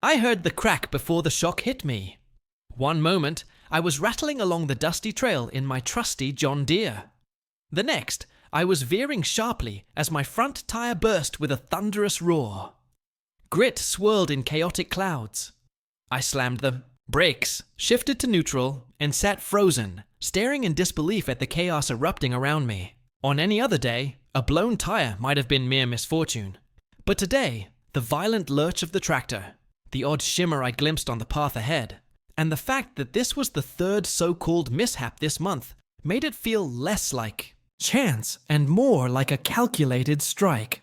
I heard the crack before the shock hit me. One moment, I was rattling along the dusty trail in my trusty John Deere. The next, I was veering sharply as my front tire burst with a thunderous roar. Grit swirled in chaotic clouds. I slammed the brakes, shifted to neutral, and sat frozen, staring in disbelief at the chaos erupting around me. On any other day, a blown tire might have been mere misfortune. But today, the violent lurch of the tractor, the odd shimmer I glimpsed on the path ahead, and the fact that this was the third so-called mishap this month made it feel less like chance and more like a calculated strike.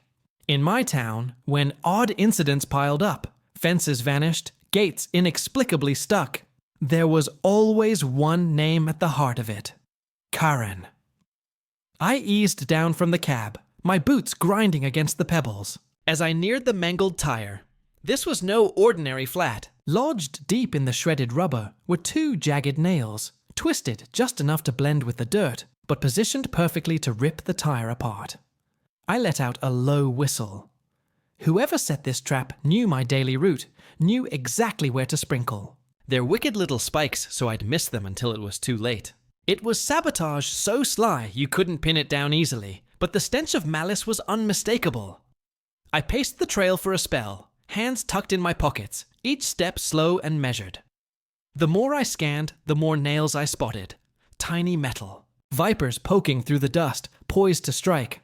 In my town, when odd incidents piled up, fences vanished, gates inexplicably stuck, there was always one name at the heart of it: Karen. I eased down from the cab, my boots grinding against the pebbles. As I neared the mangled tire, this was no ordinary flat. Lodged deep in the shredded rubber were two jagged nails, twisted just enough to blend with the dirt, but positioned perfectly to rip the tire apart. I let out a low whistle. Whoever set this trap knew my daily route, knew exactly where to sprinkle. They're wicked little spikes, so I'd miss them until it was too late. It was sabotage so sly you couldn't pin it down easily, but the stench of malice was unmistakable. I paced the trail for a spell, hands tucked in my pockets, each step slow and measured. The more I scanned, the more nails I spotted. Tiny metal. Vipers poking through the dust, poised to strike.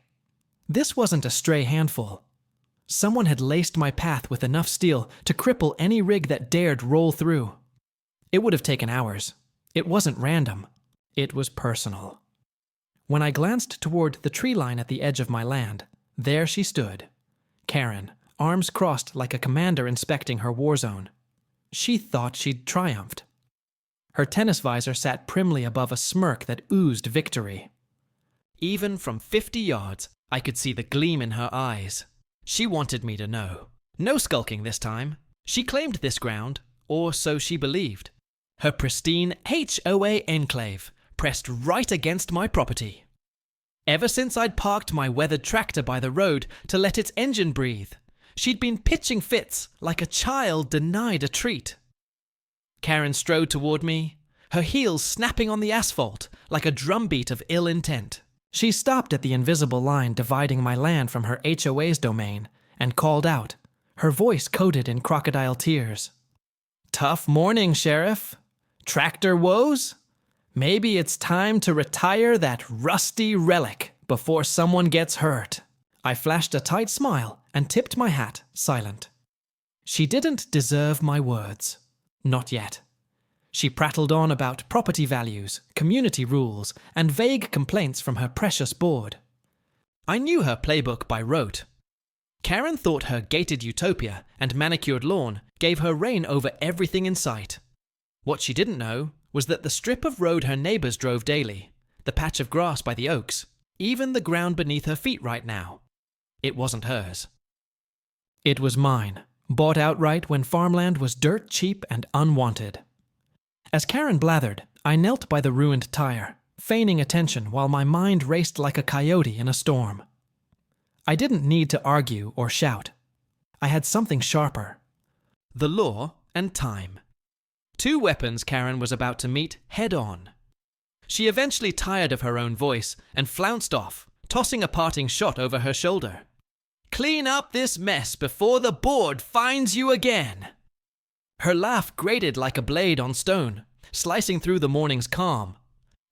This wasn't a stray handful. Someone had laced my path with enough steel to cripple any rig that dared roll through. It would have taken hours. It wasn't random. It was personal. When I glanced toward the tree line at the edge of my land, there she stood. Karen, arms crossed like a commander inspecting her war zone. She thought she'd triumphed. Her tennis visor sat primly above a smirk that oozed victory. Even from 50 yards, I could see the gleam in her eyes. She wanted me to know. No skulking this time. She claimed this ground, or so she believed. Her pristine HOA enclave, pressed right against my property. Ever since I'd parked my weathered tractor by the road to let its engine breathe, she'd been pitching fits like a child denied a treat. Karen strode toward me, her heels snapping on the asphalt like a drumbeat of ill intent. She stopped at the invisible line dividing my land from her HOA's domain and called out, her voice coated in crocodile tears. "Tough morning, Sheriff. Tractor woes? Maybe it's time to retire that rusty relic before someone gets hurt." I flashed a tight smile and tipped my hat, silent. She didn't deserve my words. Not yet. She prattled on about property values, community rules, and vague complaints from her precious board. I knew her playbook by rote. Karen thought her gated utopia and manicured lawn gave her reign over everything in sight. What she didn't know was that the strip of road her neighbors drove daily, the patch of grass by the oaks, even the ground beneath her feet right now, it wasn't hers. It was mine, bought outright when farmland was dirt cheap and unwanted. As Karen blathered, I knelt by the ruined tire, feigning attention while my mind raced like a coyote in a storm. I didn't need to argue or shout. I had something sharper. The law and time. Two weapons Karen was about to meet head-on. She eventually tired of her own voice and flounced off, tossing a parting shot over her shoulder. "Clean up this mess before the board finds you again." Her laugh grated like a blade on stone, slicing through the morning's calm.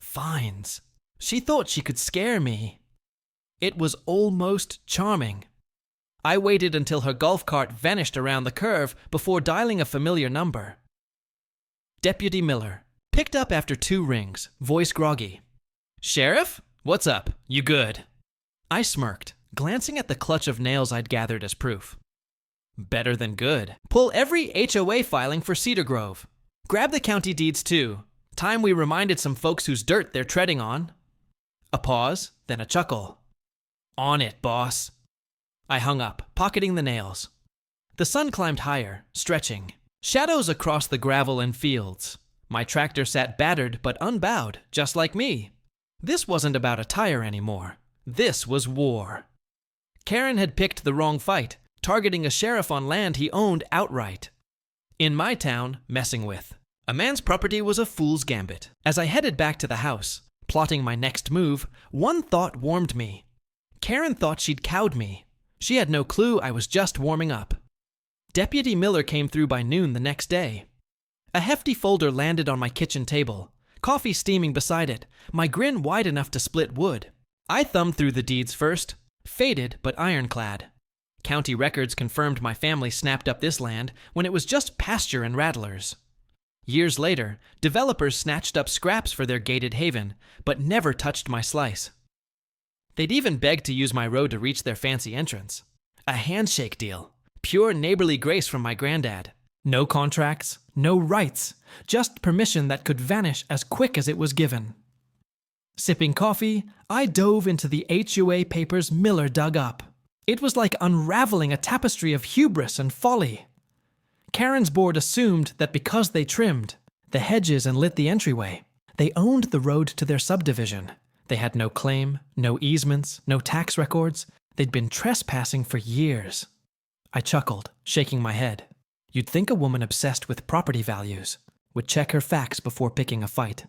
Fines. She thought she could scare me. It was almost charming. I waited until her golf cart vanished around the curve before dialing a familiar number. Deputy Miller, picked up after 2 rings, voice groggy. "Sheriff? What's up? You good?" I smirked, glancing at the clutch of nails I'd gathered as proof. "Better than good. Pull every HOA filing for Cedar Grove. Grab the county deeds too. Time we reminded some folks whose dirt they're treading on." A pause, then a chuckle. "On it, boss." I hung up, pocketing the nails. The sun climbed higher, stretching. Shadows across the gravel and fields. My tractor sat battered but unbowed, just like me. This wasn't about a tire anymore. This was war. Karen had picked the wrong fight, targeting a sheriff on land he owned outright. In my town, messing with. A man's property was a fool's gambit. As I headed back to the house, plotting my next move, one thought warmed me. Karen thought she'd cowed me. She had no clue I was just warming up. Deputy Miller came through by noon the next day. A hefty folder landed on my kitchen table, coffee steaming beside it, my grin wide enough to split wood. I thumbed through the deeds first, faded but ironclad. County records confirmed my family snapped up this land when it was just pasture and rattlers. Years later, developers snatched up scraps for their gated haven, but never touched my slice. They'd even begged to use my road to reach their fancy entrance. A handshake deal. Pure neighborly grace from my granddad. No contracts, no rights, just permission that could vanish as quick as it was given. Sipping coffee, I dove into the HOA papers Miller dug up. It was like unraveling a tapestry of hubris and folly. Karen's board assumed that because they trimmed the hedges and lit the entryway, they owned the road to their subdivision. They had no claim, no easements, no tax records. They'd been trespassing for years. I chuckled, shaking my head. You'd think a woman obsessed with property values would check her facts before picking a fight.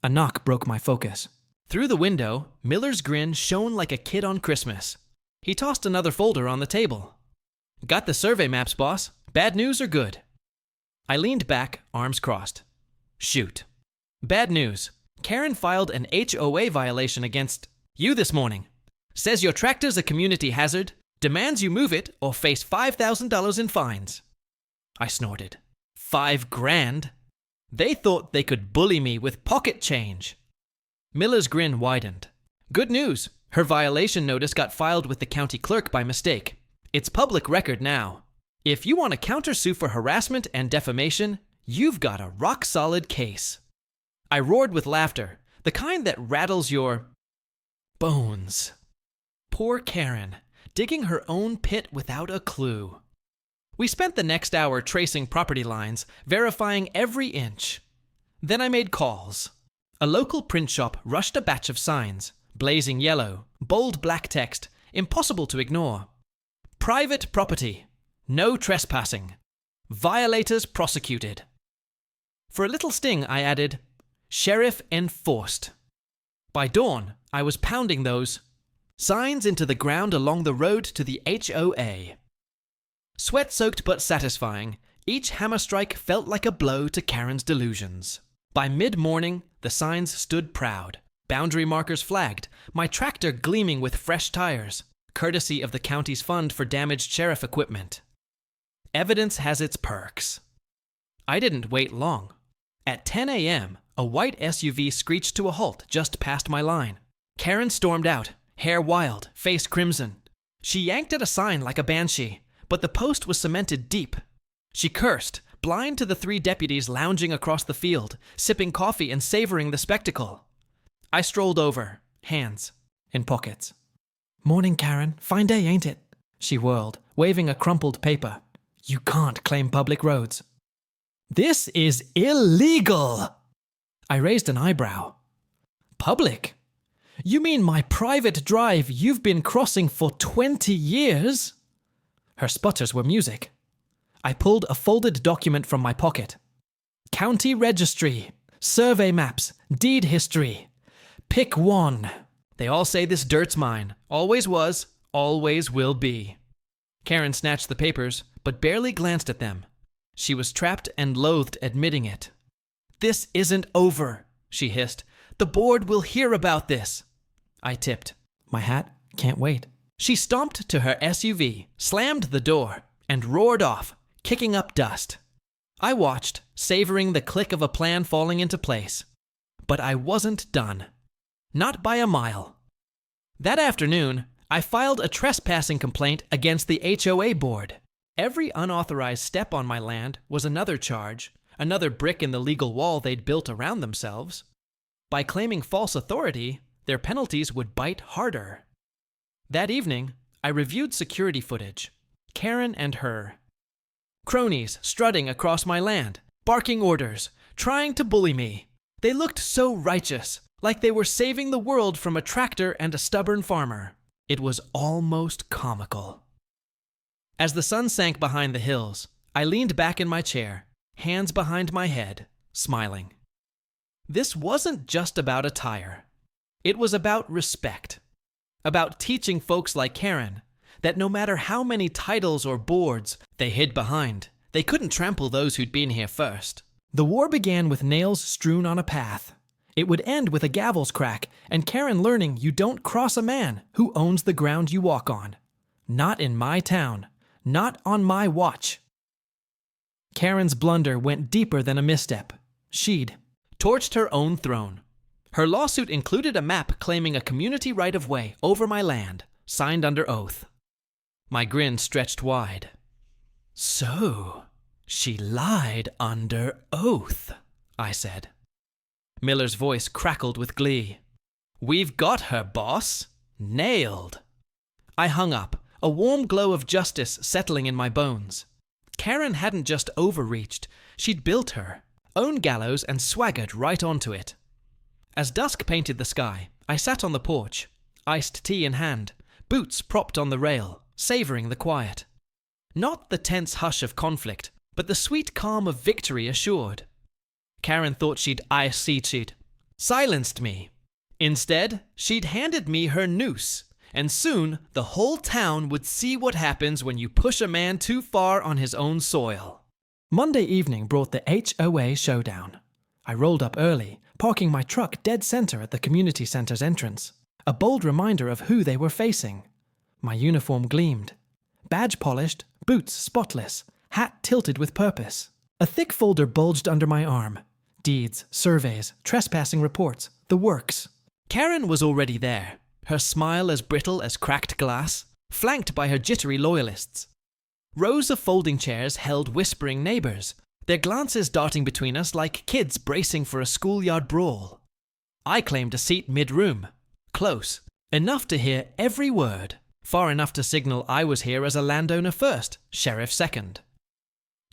A knock broke my focus. Through the window, Miller's grin shone like a kid on Christmas. He tossed another folder on the table. Got the survey maps, boss. Bad news or good? I leaned back, arms crossed. Shoot. Bad news. Karen filed an HOA violation against you this morning. Says your tractor's a community hazard, demands you move it or face $5,000 in fines. I snorted. $5,000? They thought they could bully me with pocket change. Miller's grin widened. Good news. Her violation notice got filed with the county clerk by mistake. It's public record now. If you want to countersue for harassment and defamation, you've got a rock-solid case. I roared with laughter, the kind that rattles your bones. Poor Karen, digging her own pit without a clue. We spent the next hour tracing property lines, verifying every inch. Then I made calls. A local print shop rushed a batch of signs, blazing yellow, bold black text, impossible to ignore. Private property. No trespassing. Violators prosecuted. For a little sting, I added, Sheriff enforced. By dawn, I was pounding those signs into the ground along the road to the HOA. Sweat-soaked but satisfying, each hammer strike felt like a blow to Karen's delusions. By mid-morning, the signs stood proud, boundary markers flagged, my tractor gleaming with fresh tires, courtesy of the county's fund for damaged sheriff equipment. Evidence has its perks. I didn't wait long. At 10 a.m., a white SUV screeched to a halt just past my line. Karen stormed out, hair wild, face crimson. She yanked at a sign like a banshee, but the post was cemented deep. She cursed, blind to the 3 deputies lounging across the field, sipping coffee and savoring the spectacle. I strolled over, hands in pockets. Morning, Karen. Fine day, ain't it? She whirled, waving a crumpled paper. You can't claim public roads. This is illegal! I raised an eyebrow. Public? You mean my private drive you've been crossing for 20 years? Her sputters were music. I pulled a folded document from my pocket. County registry, survey maps, deed history. Pick one. They all say this dirt's mine. Always was, always will be. Karen snatched the papers, but barely glanced at them. She was trapped and loathed admitting it. This isn't over, she hissed. The board will hear about this. I tipped. My hat? Can't wait. She stomped to her SUV, slammed the door, and roared off, kicking up dust. I watched, savoring the click of a plan falling into place. But I wasn't done. Not by a mile. That afternoon, I filed a trespassing complaint against the HOA board. Every unauthorized step on my land was another charge, another brick in the legal wall they'd built around themselves. By claiming false authority, their penalties would bite harder. That evening, I reviewed security footage. Karen and her. Cronies strutting across my land, barking orders, trying to bully me. They looked so righteous, like they were saving the world from a tractor and a stubborn farmer. It was almost comical. As the sun sank behind the hills, I leaned back in my chair, hands behind my head, smiling. This wasn't just about attire. It was about respect. About teaching folks like Karen that no matter how many titles or boards they hid behind, they couldn't trample those who'd been here first. The war began with nails strewn on a path. It would end with a gavel's crack and Karen learning you don't cross a man who owns the ground you walk on. Not in my town. Not on my watch. Karen's blunder went deeper than a misstep. She'd torched her own throne. Her lawsuit included a map claiming a community right-of-way over my land, signed under oath. My grin stretched wide. So, she lied under oath, I said. Miller's voice crackled with glee. We've got her, boss. Nailed. I hung up, a warm glow of justice settling in my bones. Karen hadn't just overreached, she'd built her own gallows and swaggered right onto it. As dusk painted the sky, I sat on the porch, iced tea in hand, boots propped on the rail, savoring the quiet. Not the tense hush of conflict, but the sweet calm of victory assured. Karen thought she'd silenced me. Instead, she'd handed me her noose, and soon the whole town would see what happens when you push a man too far on his own soil. Monday evening brought the HOA showdown. I rolled up early, parking my truck dead center at the community center's entrance, a bold reminder of who they were facing. My uniform gleamed. Badge polished, boots spotless, hat tilted with purpose. A thick folder bulged under my arm. Deeds, surveys, trespassing reports, the works. Karen was already there, her smile as brittle as cracked glass, flanked by her jittery loyalists. Rows of folding chairs held whispering neighbors, their glances darting between us like kids bracing for a schoolyard brawl. I claimed a seat mid-room, close, enough to hear every word, far enough to signal I was here as a landowner first, sheriff second.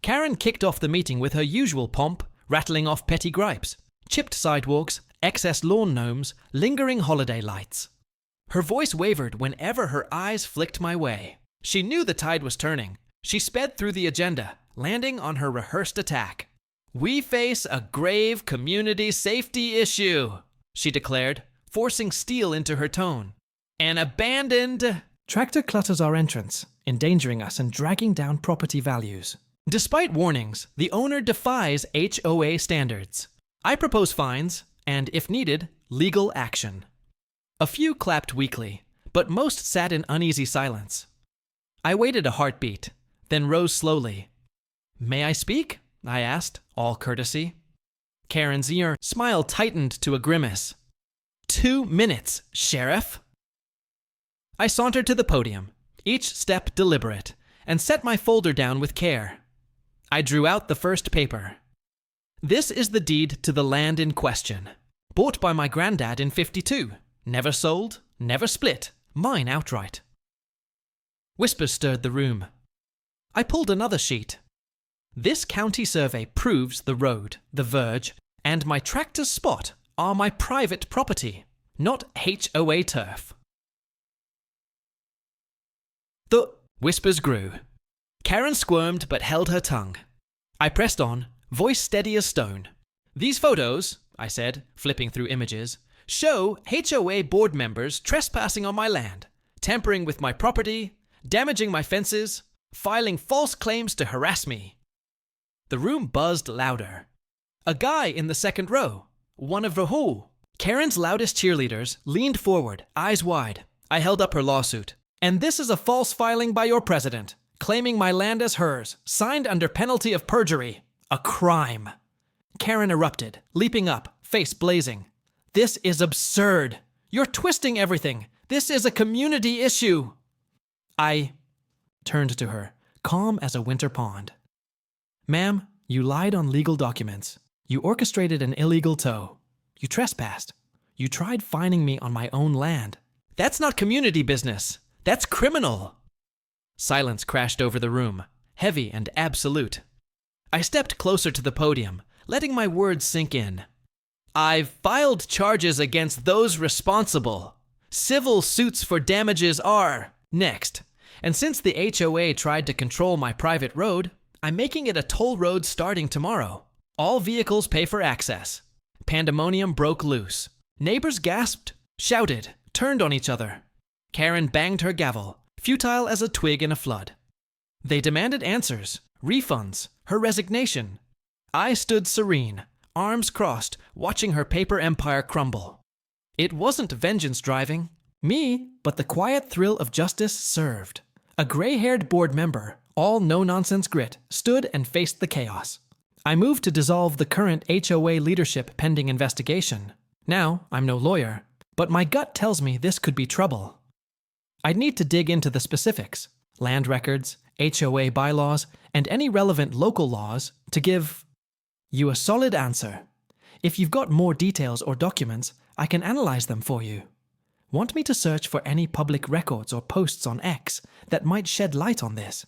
Karen kicked off the meeting with her usual pomp, rattling off petty gripes, chipped sidewalks, excess lawn gnomes, lingering holiday lights. Her voice wavered whenever her eyes flicked my way. She knew the tide was turning. She sped through the agenda, landing on her rehearsed attack. We face a grave community safety issue, she declared, forcing steel into her tone. An abandoned tractor clutters our entrance, endangering us and dragging down property values. Despite warnings, the owner defies HOA standards. I propose fines and, if needed, legal action. A few clapped weakly, but most sat in uneasy silence. I waited a heartbeat, then rose slowly. May I speak? I asked, all courtesy. Karen's ear smile tightened to a grimace. 2 minutes, Sheriff. I sauntered to the podium, each step deliberate, and set my folder down with care. I drew out the first paper. This is the deed to the land in question. Bought by my granddad in '52. Never sold, never split, mine outright. Whispers stirred the room. I pulled another sheet. This county survey proves the road, the verge, and my tractor's spot are my private property, not HOA turf. The whispers grew. Karen squirmed but held her tongue. I pressed on, voice steady as stone. These photos, I said, flipping through images, show HOA board members trespassing on my land, tampering with my property, damaging my fences, filing false claims to harass me. The room buzzed louder. A guy in the second row, one of the WHO. Karen's loudest cheerleaders leaned forward, eyes wide. I held up her lawsuit. And this is a false filing by your president, claiming my land as hers, signed under penalty of perjury. A crime. Karen erupted, leaping up, face blazing. This is absurd. You're twisting everything. This is a community issue. I turned to her, calm as a winter pond. Ma'am, you lied on legal documents. You orchestrated an illegal tow. You trespassed. You tried fining me on my own land. That's not community business. That's criminal. Silence crashed over the room, heavy and absolute. I stepped closer to the podium, letting my words sink in. I've filed charges against those responsible. Civil suits for damages are next. And since the HOA tried to control my private road, I'm making it a toll road starting tomorrow. All vehicles pay for access. Pandemonium broke loose. Neighbors gasped, shouted, turned on each other. Karen banged her gavel, futile as a twig in a flood. They demanded answers, refunds, her resignation. I stood serene, arms crossed, watching her paper empire crumble. It wasn't vengeance driving me, but the quiet thrill of justice served. A gray-haired board member, all no-nonsense grit, stood and faced the chaos. I moved to dissolve the current HOA leadership pending investigation. Now, I'm no lawyer, but my gut tells me this could be trouble. I'd need to dig into the specifics, land records, HOA bylaws, and any relevant local laws to give you a solid answer. If you've got more details or documents, I can analyze them for you. Want me to search for any public records or posts on X that might shed light on this?